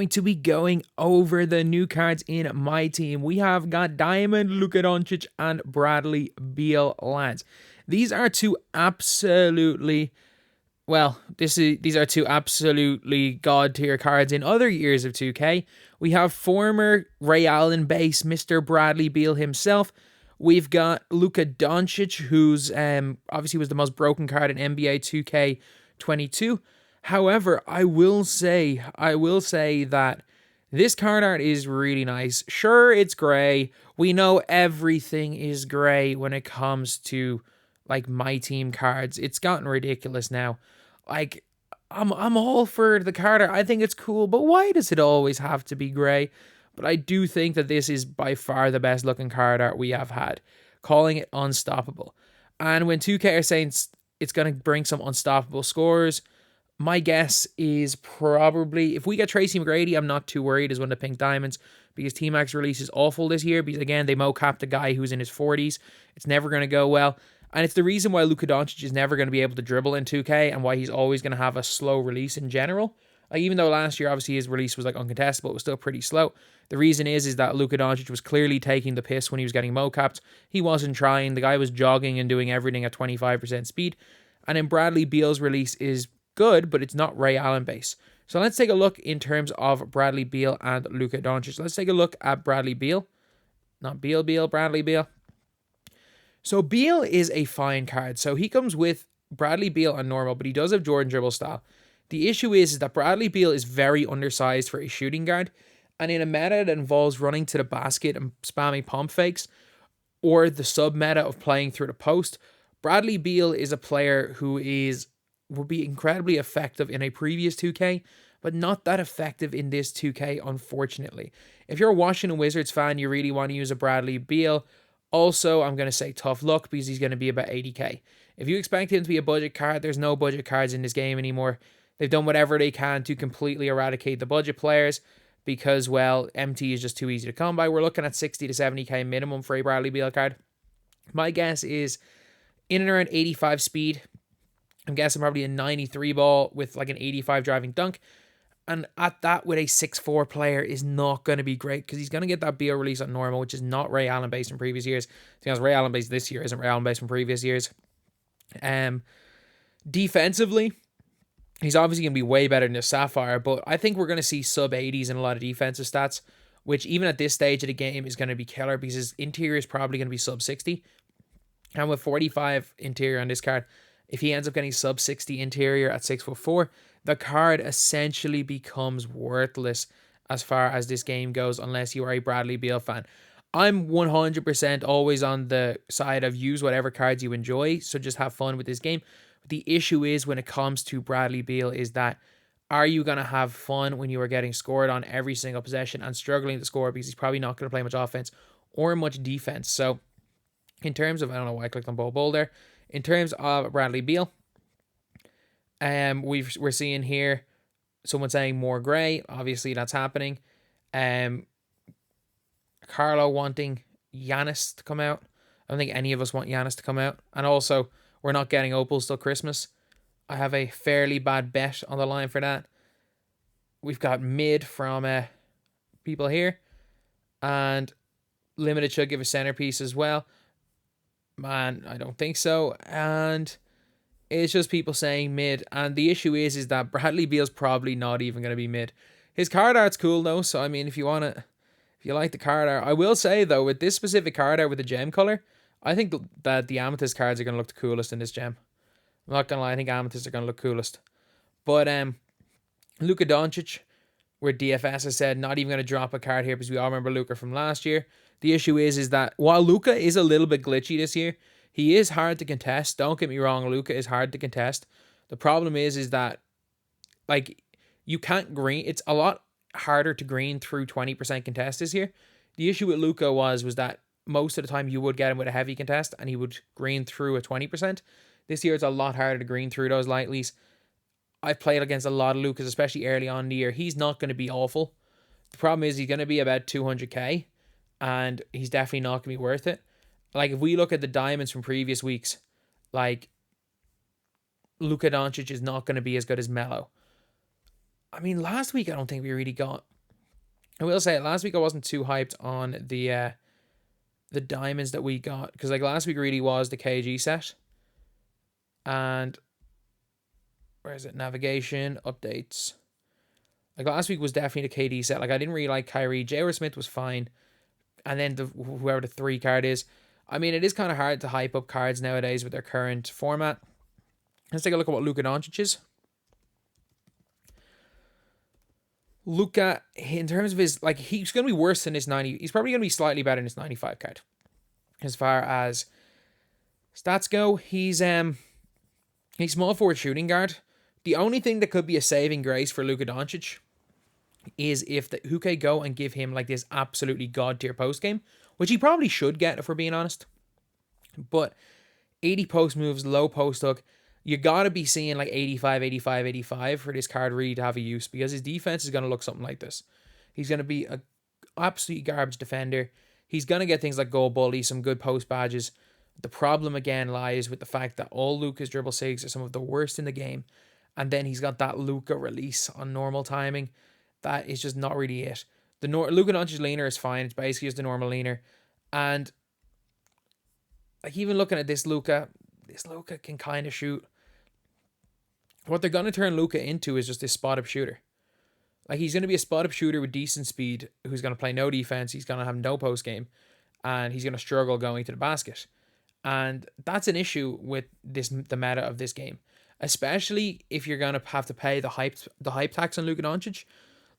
Going to be going over the new cards in my team. We have got Diamond, Luka Doncic, and Bradley Beal, lads. These are two absolutely these are two absolutely god tier cards in other years of 2K. We have former Ray Allen base Mr. Bradley Beal himself. We've got Luka Doncic, who's obviously was the most broken card in NBA 2K22. However, I will say that this card art is really nice. Sure, it's gray. We know everything is gray when it comes to like my team cards. It's gotten ridiculous now. Like I'm all for the card art. I think it's cool, but why does it always have to be gray? But I do think that this is by far the best looking card art we have had. Calling it unstoppable. And when 2K are saying it's going to bring some unstoppable scores, my guess is probably if we get Tracy McGrady, I'm not too worried as one of the pink diamonds because T-Mac's release is awful this year because again they mo-capped a guy who's in his 40s. It's never going to go well. And it's the reason why Luka Doncic is never going to be able to dribble in 2K and why he's always going to have a slow release in general. Like even though last year obviously his release was like uncontestable, it was still pretty slow. The reason is that Luka Doncic was clearly taking the piss when he was getting mo-capped. He wasn't trying. The guy was jogging and doing everything at 25% speed. And then Bradley Beal's release is good, but it's not Ray Allen base. So let's take a look in terms of Bradley Beal and Luka Doncic. Let's take a look at Bradley Beal. Not Beal, Bradley Beal. So Beal is a fine card. So he comes with Bradley Beal on normal, but he does have Jordan dribble style. The issue is that Bradley Beal is very undersized for a shooting guard, and in a meta that involves running to the basket and spamming pump fakes, or the sub meta of playing through the post, Bradley Beal is a player who would be incredibly effective in a previous 2K, but not that effective in this 2K, unfortunately. If you're a Washington Wizards fan, you really want to use a Bradley Beal. Also, I'm going to say tough luck because he's going to be about 80k. If you expect him to be a budget card, there's no budget cards in this game anymore. They've done whatever they can to completely eradicate the budget players because, well, MT is just too easy to come by. We're looking at 60 to 70k minimum for a Bradley Beal card. My guess is in and around 85 speed. I'm guessing probably a 93 ball with like an 85 driving dunk. And at that, with a 6'4 player is not going to be great because he's going to get that BO release on normal, which is not Ray Allen based from previous years. To be honest, Ray Allen based this year isn't Ray Allen based from previous years. Defensively, he's obviously going to be way better than the Sapphire, but I think we're going to see sub 80s in a lot of defensive stats, which even at this stage of the game is going to be killer because his interior is probably going to be sub 60. And with 45 interior on this card, if he ends up getting sub 60 interior at 6'4", the card essentially becomes worthless as far as this game goes unless you are a Bradley Beal fan. I'm 100% always on the side of use whatever cards you enjoy, so just have fun with this game. But the issue is when it comes to Bradley Beal is that are you going to have fun when you are getting scored on every single possession and struggling to score because he's probably not going to play much offense or much defense. So in terms of, I don't know why I clicked on Bull there. In terms of Bradley Beal, we're seeing here someone saying more gray. Obviously, that's happening. Carlo wanting Giannis to come out. I don't think any of us want Giannis to come out. And also, we're not getting opals till Christmas. I have a fairly bad bet on the line for that. We've got mid from people here. And limited should give a centerpiece as well. Man, I don't think so. And it's just people saying mid. And the issue is that Bradley Beal's probably not even going to be mid. His card art's cool though. So, I mean, if you like the card art, I will say though, with this specific card art with the gem color, I think that the amethyst cards are going to look the coolest in this gem. I'm not going to lie. I think amethysts are going to look coolest. But, Luka Doncic, where DFS has said not even going to drop a card here because we all remember Luka from last year. The issue is that while Luka is a little bit glitchy this year, he is hard to contest. Don't get me wrong, Luka is hard to contest. The problem is that like you can't green. It's a lot harder to green through 20% contest this year. The issue with Luka was that most of the time you would get him with a heavy contest and he would green through a 20%. This year it's a lot harder to green through those lightlies. I've played against a lot of Lukas, especially early on in the year. He's not going to be awful. The problem is he's going to be about 200k. And he's definitely not going to be worth it. Like, if we look at the diamonds from previous weeks, like, Luka Doncic is not going to be as good as Melo. I mean, last week I don't think we really got. I will say, last week I wasn't too hyped on the diamonds that we got, because like last week really was the KG set. And where is it? Navigation updates. Like last week was definitely the KD set. Like I didn't really like Kyrie. J.R. Smith was fine, and then whoever the 3 card is. I mean, it is kind of hard to hype up cards nowadays with their current format. Let's take a look at what Luka Doncic is. Luka, in terms of his, like, he's going to be worse than his 90. He's probably going to be slightly better than his 95 card. As far as stats go, he's small forward shooting guard. The only thing that could be a saving grace for Luka Doncic is if the Hookah go and give him like this absolutely god tier post game, which he probably should get if we're being honest. But 80 post moves, low post hook, you gotta be seeing like 85, 85, 85 for this card really to have a use, because his defense is gonna look something like this. He's gonna be a absolute garbage defender. He's gonna get things like goal bully, some good post badges. The problem again lies with the fact that all Luka's dribble sigs are some of the worst in the game, and then he's got that Luka release on normal timing. That is just not really it. The Luka Doncic leaner is fine. It's basically just the normal leaner, and like even looking at this Luka can kind of shoot. What they're gonna turn Luka into is just this spot up shooter. Like he's gonna be a spot up shooter with decent speed, who's gonna play no defense. He's gonna have no post game, and he's gonna struggle going to the basket. And that's an issue with the meta of this game, especially if you're gonna have to pay the hype tax on Luka Doncic.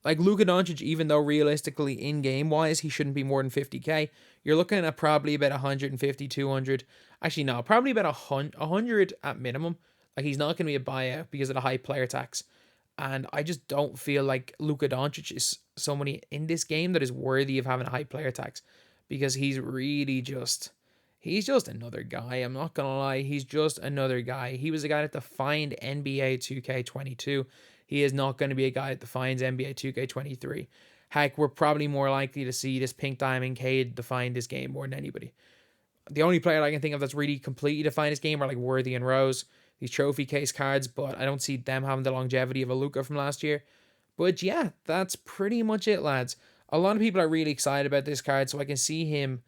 Like Luka Doncic, even though realistically in game wise he shouldn't be more than 50k, you're looking at probably about 150, 200. Actually, no, probably about 100 at minimum. Like he's not going to be a buyout because of the high player tax. And I just don't feel like Luka Doncic is somebody in this game that is worthy of having a high player tax, because he's just another guy. I'm not going to lie. He's just another guy. He was a guy that defined NBA 2K22. He is not going to be a guy that defines NBA 2K23. Heck, we're probably more likely to see this Pink Diamond Cade define this game more than anybody. The only player I can think of that's really completely defined this game are like Worthy and Rose, these trophy case cards, but I don't see them having the longevity of a Luka from last year. But yeah, that's pretty much it, lads. A lot of people are really excited about this card, so I can see him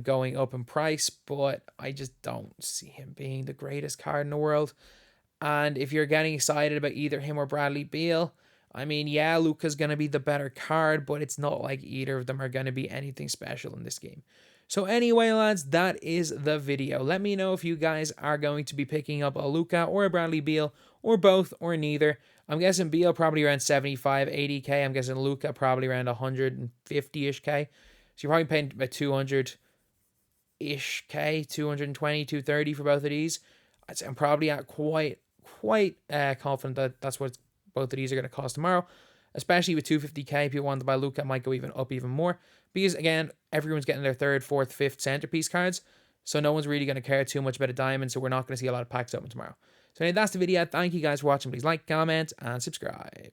going up in price, but I just don't see him being the greatest card in the world. And if you're getting excited about either him or Bradley Beal, I mean, yeah, Luka's going to be the better card, but it's not like either of them are going to be anything special in this game. So anyway, lads, that is the video. Let me know if you guys are going to be picking up a Luka or a Bradley Beal, or both, or neither. I'm guessing Beal probably around 75, 80k. I'm guessing Luka probably around 150-ish k. So you're probably paying about 200-ish k, 220, 230 for both of these. I'd say I'm probably at quite confident that that's what both of these are going to cost tomorrow, especially with 250k. If you want to buy Luka, it might go even more, because again, everyone's getting their third, fourth, fifth centerpiece cards, so no one's really going to care too much about a diamond, so we're not going to see a lot of packs open tomorrow. So anyway, that's the video. Thank you guys for watching. Please like, comment, and subscribe.